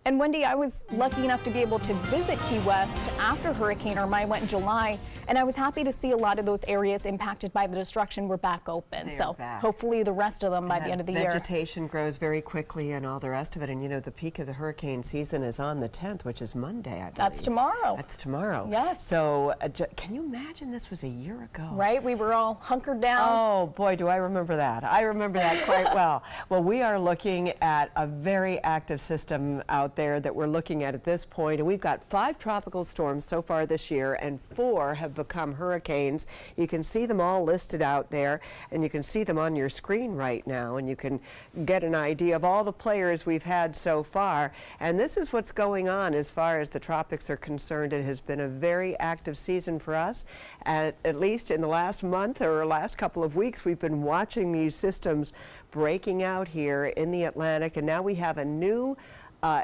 And Wendy, I was lucky enough to be able to visit Key West after Hurricane Irma. I went in July, and I was happy to see a lot of those areas impacted by the destruction were back open. So hopefully the rest of them by the end of the year. Vegetation grows very quickly and all the rest of it. And you know, the peak of the hurricane season is on the 10th, which is Monday, I believe. That's tomorrow. That's tomorrow. Yes. So can you imagine this was a year ago? Right, we were all hunkered down. Oh boy, do I remember that. I remember that quite well. Well, we are looking at a very active system out there that we're looking at this point, and we've got 5 tropical storms so far this year, and 4 have become hurricanes. You can see them all listed out there, and you can see them on your screen right now, and you can get an idea of all the players we've had so far. And this is what's going on as far as the tropics are concerned. It has been a very active season for us. At least in the last month or last couple of weeks, we've been watching these systems breaking out here in the Atlantic, and now we have a new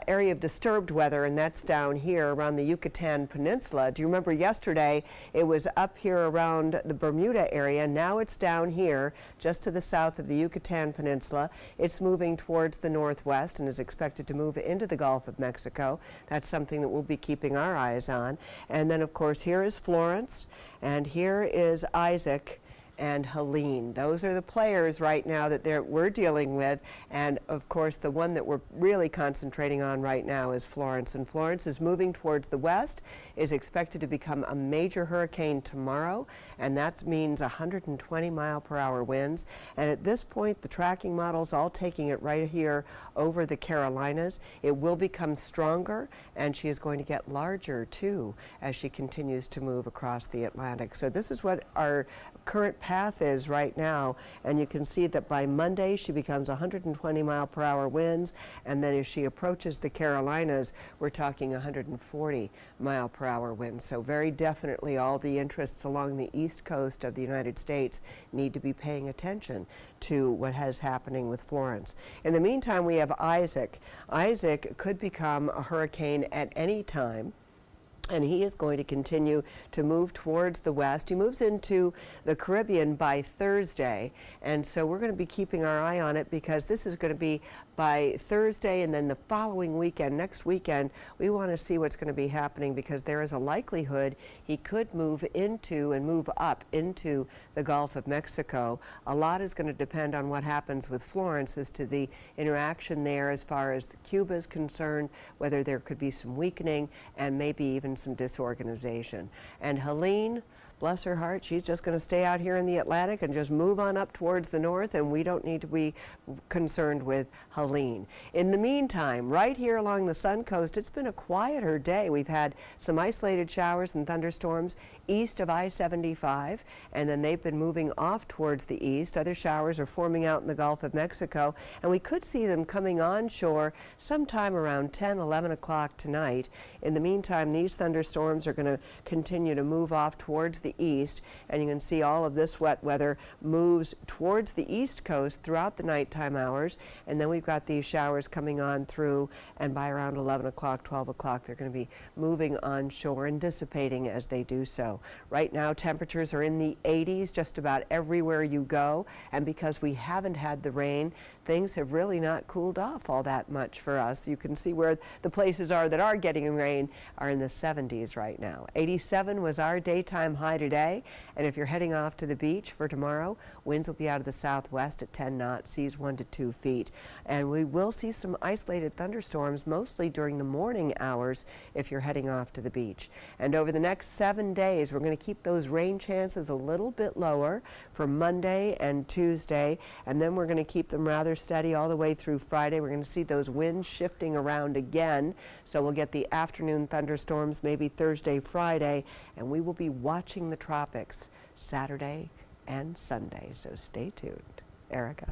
area of disturbed weather, and that's down here around the Yucatan Peninsula. Do you remember yesterday it was up here around the Bermuda area? Now it's down here just to the south of the Yucatan Peninsula. It's moving towards the northwest and is expected to move into the Gulf of Mexico. That's something that we'll be keeping our eyes on. And then of course here is Florence, and here is Isaac and Helene. Those are the players right now that we're dealing with, and of course the one that we're really concentrating on right now is Florence. And Florence is moving towards the west, is expected to become a major hurricane tomorrow, and that means 120-mile-per-hour winds. And at this point the tracking model's all taking it right here over the Carolinas. It will become stronger, and she is going to get larger too as she continues to move across the Atlantic. So this is what our current path is right now, and you can see that by Monday she becomes 120-mile-per-hour winds, and then as she approaches the Carolinas we're talking 140-mile-per-hour winds. So very definitely all the interests along the east coast of the United States need to be paying attention to what is happening with Florence. In the meantime, we have Isaac. Isaac could become a hurricane at any time, and he is going to continue to move towards the west. He moves into the Caribbean by Thursday, and so we're going to be keeping our eye on it, because this is going to be by Thursday, and then the following weekend, next weekend, we want to see what's going to be happening, because there is a likelihood he could move into and move up into the Gulf of Mexico. A lot is going to depend on what happens with Florence as to the interaction there as far as Cuba is concerned, whether there could be some weakening and maybe even some disorganization. And Helene, bless her heart, she's just going to stay out here in the Atlantic and just move on up towards the north, and we don't need to be concerned with Helene. In the meantime, right here along the Sun Coast, it's been a quieter day. We've had some isolated showers and thunderstorms east of I-75, and then they've been moving off towards the east. Other showers are forming out in the Gulf of Mexico, and we could see them coming onshore sometime around 10, 11 o'clock tonight. In the meantime, these thunderstorms are going to continue to move off towards the east, and you can see all of this wet weather moves towards the east coast throughout the nighttime hours, and then we've got these showers coming on through, and by around 11 o'clock, 12 o'clock, they're going to be moving onshore and dissipating as they do so. Right now, temperatures are in the 80s just about everywhere you go, and because we haven't had the rain, things have really not cooled off all that much for us. You can see where the places are that are getting rain are in the 70s right now. 87 was our daytime high today, and if you're heading off to the beach for tomorrow, winds will be out of the southwest at 10 knots, seas 1 to 2 feet. And we will see some isolated thunderstorms mostly during the morning hours if you're heading off to the beach. And over the next 7 days, we're going to keep those rain chances a little bit lower for Monday and Tuesday, and then we're going to keep them rather steady all the way through Friday. We're going to see those winds shifting around again, so we'll get the afternoon thunderstorms maybe Thursday, Friday, and we will be watching the tropics Saturday and Sunday, so stay tuned. Erica.